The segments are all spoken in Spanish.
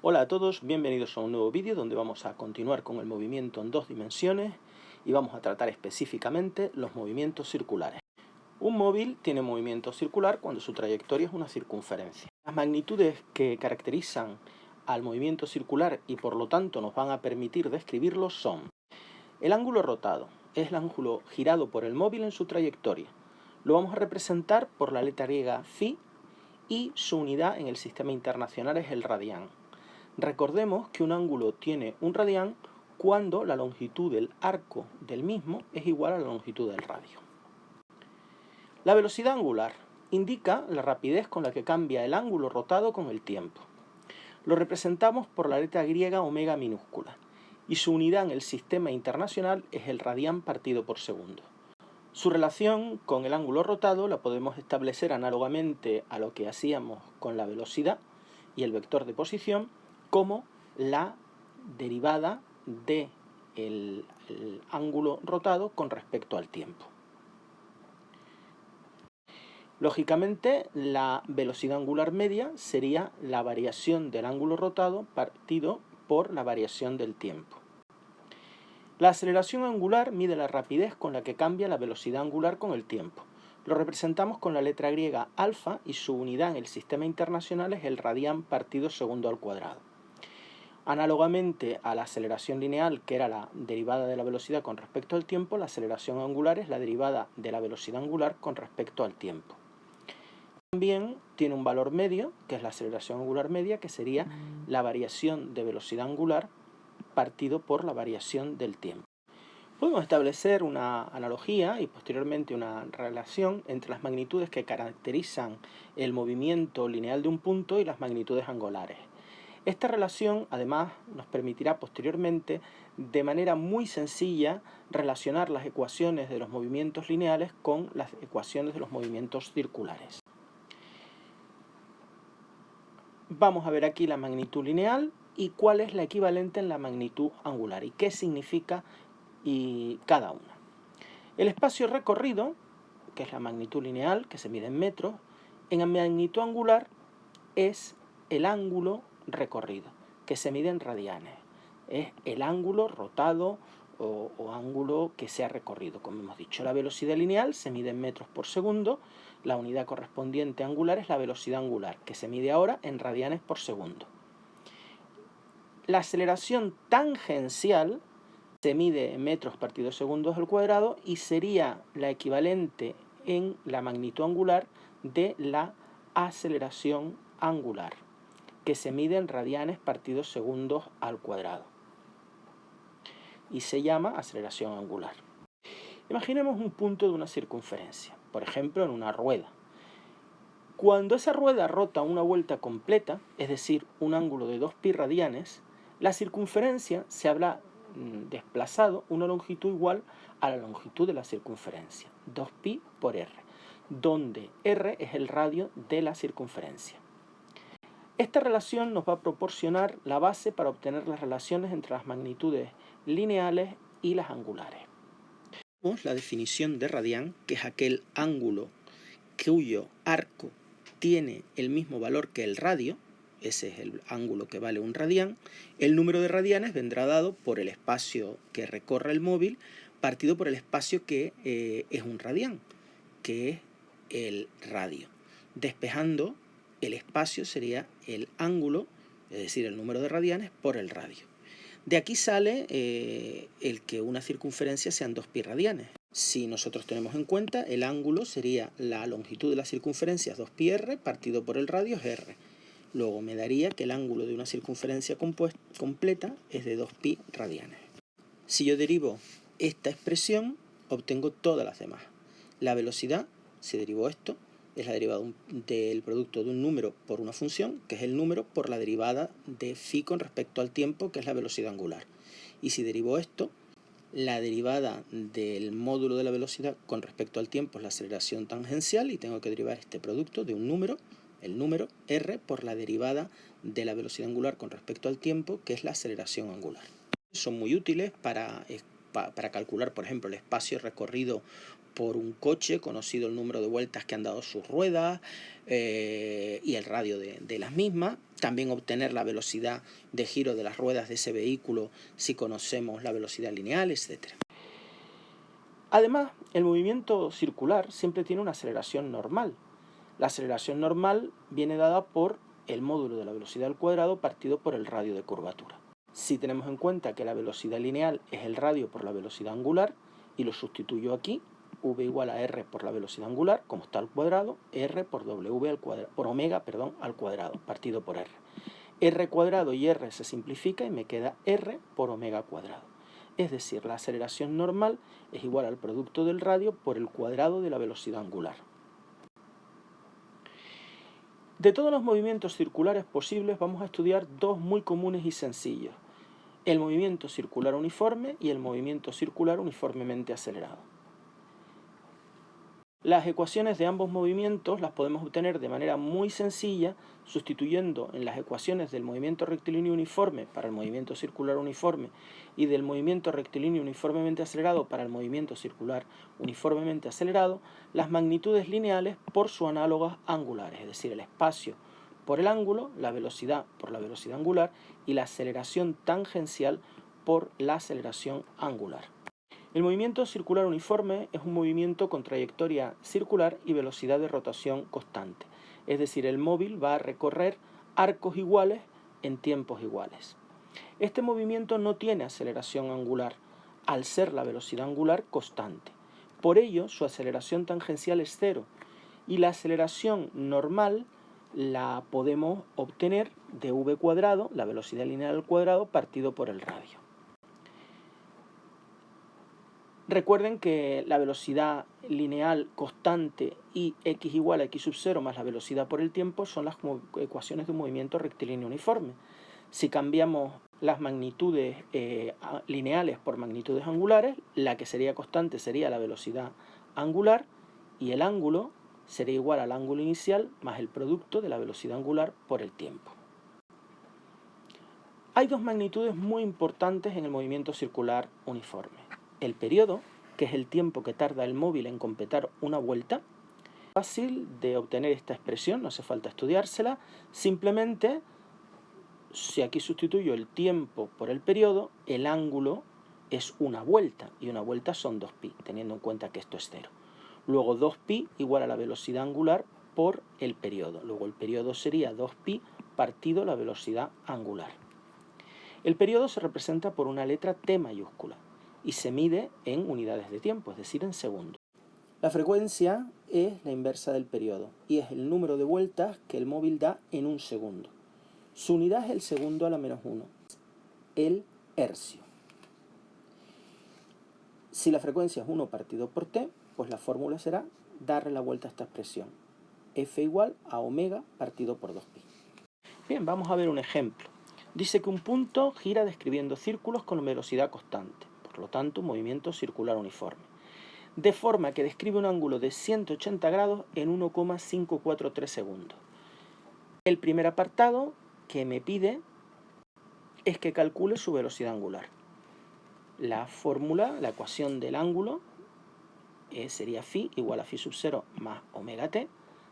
Hola a todos, bienvenidos a un nuevo vídeo donde vamos a continuar con el movimiento en dos dimensiones y vamos a tratar específicamente los movimientos circulares. Un móvil tiene movimiento circular cuando su trayectoria es una circunferencia. Las magnitudes que caracterizan al movimiento circular y por lo tanto nos van a permitir describirlo son: el ángulo rotado es el ángulo girado por el móvil en su trayectoria. Lo vamos a representar por la letra griega phi y su unidad en el sistema internacional es el radián. Recordemos que un ángulo tiene un radián cuando la longitud del arco del mismo es igual a la longitud del radio. La velocidad angular indica la rapidez con la que cambia el ángulo rotado con el tiempo. Lo representamos por la letra griega omega minúscula y su unidad en el sistema internacional es el radián partido por segundo. Su relación con el ángulo rotado la podemos establecer análogamente a lo que hacíamos con la velocidad y el vector de posición, como la derivada del ángulo rotado con respecto al tiempo. Lógicamente, la velocidad angular media sería la variación del ángulo rotado partido por la variación del tiempo. La aceleración angular mide la rapidez con la que cambia la velocidad angular con el tiempo. Lo representamos con la letra griega alfa y su unidad en el sistema internacional es el radián partido segundo al cuadrado. Análogamente a la aceleración lineal, que era la derivada de la velocidad con respecto al tiempo, la aceleración angular es la derivada de la velocidad angular con respecto al tiempo. También tiene un valor medio, que es la aceleración angular media, que sería la variación de velocidad angular partido por la variación del tiempo. Podemos establecer una analogía y posteriormente una relación entre las magnitudes que caracterizan el movimiento lineal de un punto y las magnitudes angulares. Esta relación, además, nos permitirá posteriormente, de manera muy sencilla, relacionar las ecuaciones de los movimientos lineales con las ecuaciones de los movimientos circulares. Vamos a ver aquí la magnitud lineal y cuál es la equivalente en la magnitud angular y qué significa cada una. El espacio recorrido, que es la magnitud lineal, que se mide en metros, en la magnitud angular es el ángulo recorrido, que se mide en radianes. Es el ángulo rotado o ángulo que se ha recorrido. Como hemos dicho, la velocidad lineal se mide en metros por segundo, la unidad correspondiente angular es la velocidad angular, que se mide ahora en radianes por segundo. La aceleración tangencial se mide en metros partido segundos al cuadrado y sería la equivalente en la magnitud angular de la aceleración angular, que se mide en radianes partido segundos al cuadrado y se llama aceleración angular. Imaginemos un punto de una circunferencia, por ejemplo en una rueda. Cuando esa rueda rota una vuelta completa, es decir, un ángulo de 2π radianes, la circunferencia se habrá desplazado una longitud igual a la longitud de la circunferencia, 2π por r, donde r es el radio de la circunferencia. Esta relación nos va a proporcionar la base para obtener las relaciones entre las magnitudes lineales y las angulares. Tenemos la definición de radián, que es aquel ángulo cuyo arco tiene el mismo valor que el radio. Ese es el ángulo que vale un radián. El número de radianes vendrá dado por el espacio que recorre el móvil partido por el espacio que es un radián, que es el radio. Despejando el espacio sería el ángulo, es decir, el número de radianes por el radio. De aquí sale el que una circunferencia sean 2π radianes. Si nosotros tenemos en cuenta, el ángulo sería la longitud de la circunferencia 2πr partido por el radio es r. Luego me daría que el ángulo de una circunferencia completa es de 2π radianes. Si yo derivo esta expresión, obtengo todas las demás. La velocidad, si derivo esto, es la derivada del producto de un número por una función, que es el número por la derivada de phi con respecto al tiempo, que es la velocidad angular. Y si derivo esto, la derivada del módulo de la velocidad con respecto al tiempo es la aceleración tangencial y tengo que derivar este producto de un número, el número r, por la derivada de la velocidad angular con respecto al tiempo, que es la aceleración angular. Son muy útiles para calcular, por ejemplo, el espacio recorrido por un coche, conocido el número de vueltas que han dado sus ruedas y el radio de las mismas. También obtener la velocidad de giro de las ruedas de ese vehículo si conocemos la velocidad lineal, etc. Además, el movimiento circular siempre tiene una aceleración normal. La aceleración normal viene dada por el módulo de la velocidad al cuadrado partido por el radio de curvatura. Si tenemos en cuenta que la velocidad lineal es el radio por la velocidad angular, y lo sustituyo aquí, v igual a r por la velocidad angular, como está al cuadrado, r por w al cuadrado, por omega, perdón, al cuadrado, partido por r. R cuadrado y r se simplifica y me queda r por omega cuadrado. Es decir, la aceleración normal es igual al producto del radio por el cuadrado de la velocidad angular. De todos los movimientos circulares posibles vamos a estudiar dos muy comunes y sencillos: el movimiento circular uniforme y el movimiento circular uniformemente acelerado. Las ecuaciones de ambos movimientos las podemos obtener de manera muy sencilla sustituyendo en las ecuaciones del movimiento rectilíneo uniforme para el movimiento circular uniforme y del movimiento rectilíneo uniformemente acelerado para el movimiento circular uniformemente acelerado las magnitudes lineales por sus análogas angulares, es decir, el espacio por el ángulo, la velocidad por la velocidad angular y la aceleración tangencial por la aceleración angular. El movimiento circular uniforme es un movimiento con trayectoria circular y velocidad de rotación constante. Es decir, el móvil va a recorrer arcos iguales en tiempos iguales. Este movimiento no tiene aceleración angular, al ser la velocidad angular constante. Por ello, su aceleración tangencial es cero y la aceleración normal la podemos obtener de v cuadrado, la velocidad lineal al cuadrado, partido por el radio. Recuerden que la velocidad lineal constante y x igual a x sub 0 más la velocidad por el tiempo son las ecuaciones de un movimiento rectilíneo uniforme. Si cambiamos las magnitudes lineales por magnitudes angulares, la que sería constante sería la velocidad angular y el ángulo sería igual al ángulo inicial más el producto de la velocidad angular por el tiempo. Hay dos magnitudes muy importantes en el movimiento circular uniforme: el periodo, que es el tiempo que tarda el móvil en completar una vuelta. Fácil de obtener esta expresión, no hace falta estudiársela, simplemente si aquí sustituyo el tiempo por el periodo, el ángulo es una vuelta y una vuelta son 2pi, teniendo en cuenta que esto es 0. Luego 2pi igual a la velocidad angular por el periodo. Luego el periodo sería 2pi partido la velocidad angular. El periodo se representa por una letra T mayúscula y se mide en unidades de tiempo, es decir, en segundos. La frecuencia es la inversa del periodo y es el número de vueltas que el móvil da en un segundo. Su unidad es el segundo a la menos 1, el hercio. Si la frecuencia es 1 partido por t, pues la fórmula será darle la vuelta a esta expresión. F igual a omega partido por 2pi. Bien, vamos a ver un ejemplo. Dice que un punto gira describiendo círculos con velocidad constante, por lo tanto, un movimiento circular uniforme, de forma que describe un ángulo de 180 grados en 1,543 segundos. El primer apartado que me pide es que calcule su velocidad angular. La fórmula, la ecuación del ángulo, sería phi igual a phi sub 0 más omega t.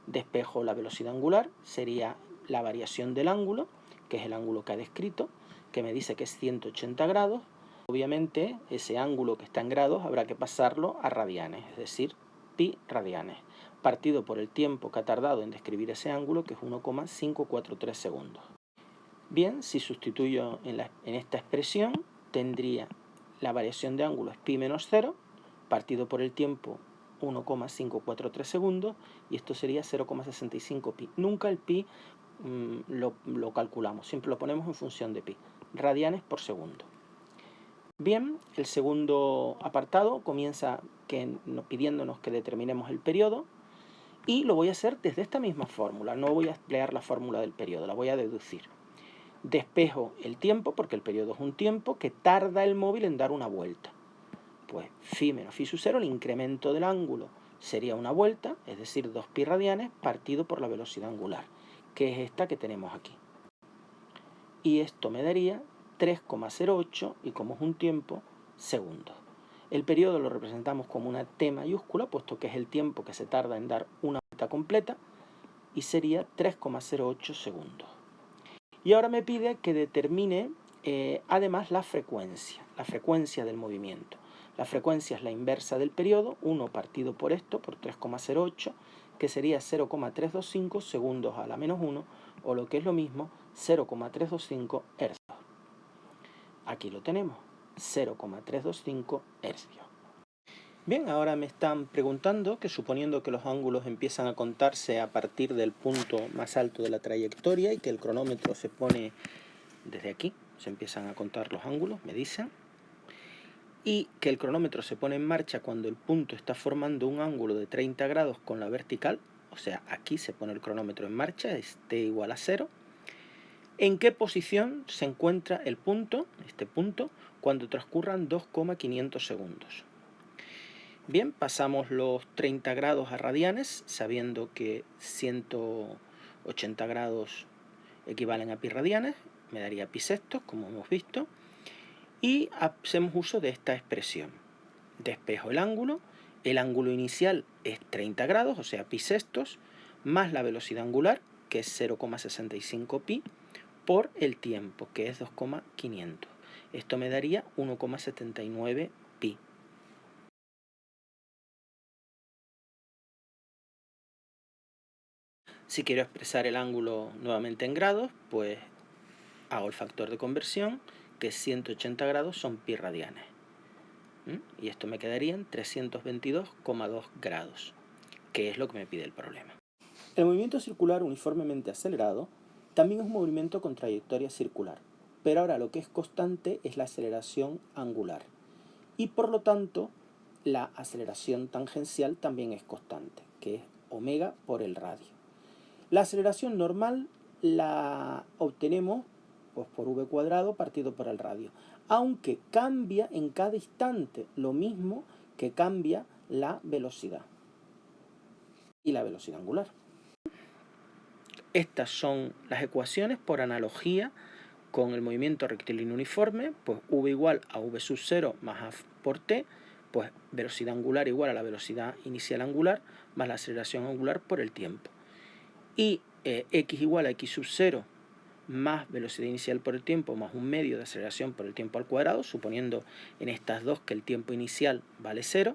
Despejo la velocidad angular, sería la variación del ángulo, que es el ángulo que ha descrito, que me dice que es 180 grados. Obviamente, ese ángulo que está en grados habrá que pasarlo a radianes, es decir, pi radianes, partido por el tiempo que ha tardado en describir ese ángulo, que es 1,543 segundos. Bien, si sustituyo en esta expresión, tendría la variación de ángulo es pi menos 0, partido por el tiempo 1,543 segundos, y esto sería 0,65 pi. Nunca el pi lo calculamos, siempre lo ponemos en función de pi, radianes por segundo. Bien, el segundo apartado comienza pidiéndonos que determinemos el periodo, y lo voy a hacer desde esta misma fórmula, no voy a emplear la fórmula del periodo, la voy a deducir. Despejo el tiempo, porque el periodo es un tiempo que tarda el móvil en dar una vuelta. Pues phi menos phi sub 0, el incremento del ángulo, sería una vuelta, es decir, 2pi radianes partido por la velocidad angular, que es esta que tenemos aquí. Y esto me daría 3,08, y como es un tiempo, segundos. El periodo lo representamos como una T mayúscula, puesto que es el tiempo que se tarda en dar una vuelta completa, y sería 3,08 segundos. Y ahora me pide que determine además la frecuencia del movimiento. La frecuencia es la inversa del periodo, 1 partido por esto, por 3,08, que sería 0,325 segundos a la menos 1, o lo que es lo mismo, 0,325 hercios. Aquí lo tenemos, 0,325 hercios. Bien, ahora me están preguntando que suponiendo que los ángulos empiezan a contarse a partir del punto más alto de la trayectoria y que el cronómetro se pone desde aquí, se empiezan a contar los ángulos, me dicen, y que el cronómetro se pone en marcha cuando el punto está formando un ángulo de 30 grados con la vertical, o sea, aquí se pone el cronómetro en marcha, es t igual a 0. ¿En qué posición se encuentra el punto, este punto, cuando transcurran 2,500 segundos? Bien, pasamos los 30 grados a radianes, sabiendo que 180 grados equivalen a pi radianes, me daría pi sextos, como hemos visto, y hacemos uso de esta expresión. Despejo el ángulo inicial es 30 grados, o sea, pi sextos, más la velocidad angular, que es 0,65 pi, por el tiempo, que es 2,500. Esto me daría 1,79 pi. Si quiero expresar el ángulo nuevamente en grados, pues hago el factor de conversión, que es 180 grados son pi radianes. Y esto me quedaría en 322,2 grados, que es lo que me pide el problema. El movimiento circular uniformemente acelerado también es un movimiento con trayectoria circular, pero ahora lo que es constante es la aceleración angular. Y por lo tanto, la aceleración tangencial también es constante, que es omega por el radio. La aceleración normal la obtenemos pues, por v cuadrado partido por el radio, aunque cambia en cada instante, lo mismo que cambia la velocidad y la velocidad angular. Estas son las ecuaciones por analogía con el movimiento rectilíneo uniforme, pues v igual a v sub 0 más a por t, pues velocidad angular igual a la velocidad inicial angular más la aceleración angular por el tiempo. Y x igual a x sub 0 más velocidad inicial por el tiempo más un medio de aceleración por el tiempo al cuadrado, suponiendo en estas dos que el tiempo inicial vale 0,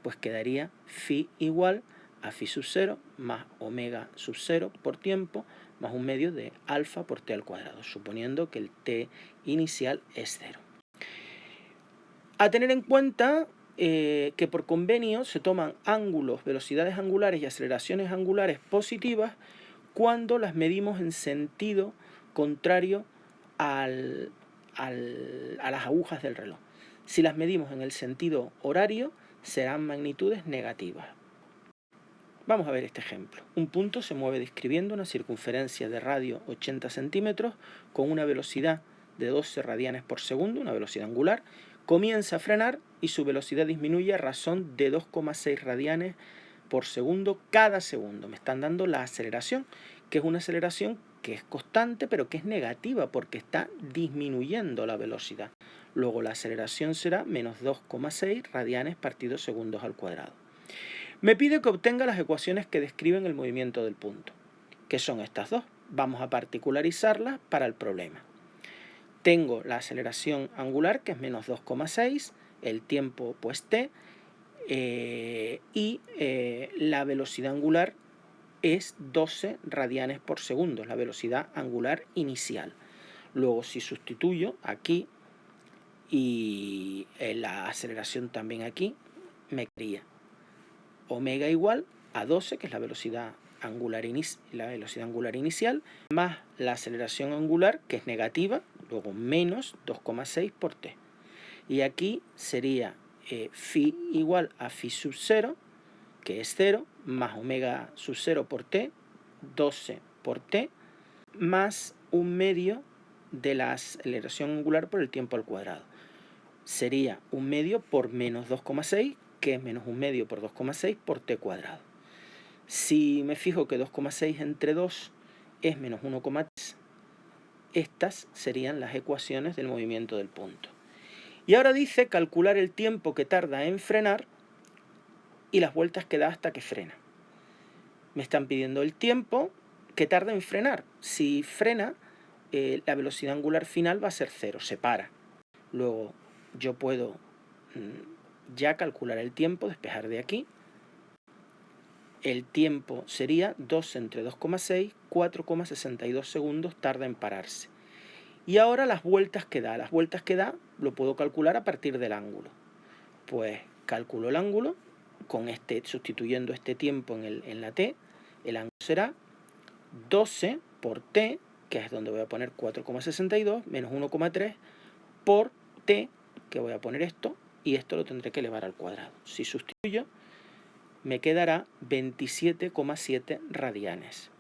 pues quedaría phi igual a phi sub 0 más omega sub 0 por tiempo más un medio de alfa por t al cuadrado, suponiendo que el t inicial es 0. A tener en cuenta que por convenio se toman ángulos, velocidades angulares y aceleraciones angulares positivas cuando las medimos en sentido contrario a las agujas del reloj. Si las medimos en el sentido horario, serán magnitudes negativas. Vamos a ver este ejemplo. Un punto se mueve describiendo una circunferencia de radio 80 centímetros con una velocidad de 12 radianes por segundo, una velocidad angular. Comienza a frenar y su velocidad disminuye a razón de 2,6 radianes por segundo cada segundo. Me están dando la aceleración, que es una aceleración que es constante, pero que es negativa porque está disminuyendo la velocidad. Luego la aceleración será menos 2,6 radianes partido segundos al cuadrado. Me pide que obtenga las ecuaciones que describen el movimiento del punto, que son estas dos. Vamos a particularizarlas para el problema. Tengo la aceleración angular, que es menos 2,6, el tiempo pues t, y la velocidad angular es 12 radianes por segundo, la velocidad angular inicial. Luego, si sustituyo aquí y la aceleración también aquí, me quedaría omega igual a 12, que es la velocidad angular inicial, más la aceleración angular, que es negativa, luego menos 2,6 por t. Y aquí sería phi igual a phi sub 0, que es 0, más omega sub 0 por t, 12 por t, más un medio de la aceleración angular por el tiempo al cuadrado. Sería un medio por menos 2,6, que es menos un medio por 2,6 por t cuadrado. Si me fijo que 2,6 entre 2 es menos 1,3, estas serían las ecuaciones del movimiento del punto. Y ahora dice calcular el tiempo que tarda en frenar y las vueltas que da hasta que frena. Me están pidiendo el tiempo que tarda en frenar. Si frena, la velocidad angular final va a ser 0, se para. Luego yo puedo ya calcular el tiempo, despejar de aquí. El tiempo sería 2 entre 2,6, 4,62 segundos tarda en pararse. Y ahora las vueltas que da. Las vueltas que da lo puedo calcular a partir del ángulo. Pues calculo el ángulo sustituyendo este tiempo en la t. El ángulo será 12 por t, que es donde voy a poner 4,62, menos 1,3 por t, que voy a poner esto, y esto lo tendré que elevar al cuadrado. Si sustituyo, me quedará 27,7 radianes.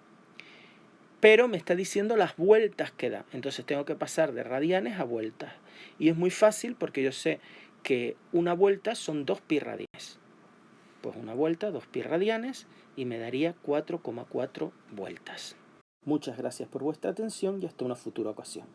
Pero me está diciendo las vueltas que da, entonces tengo que pasar de radianes a vueltas. Y es muy fácil porque yo sé que una vuelta son 2 pi radianes. Pues una vuelta, 2 pi radianes, y me daría 4,4 vueltas. Muchas gracias por vuestra atención y hasta una futura ocasión.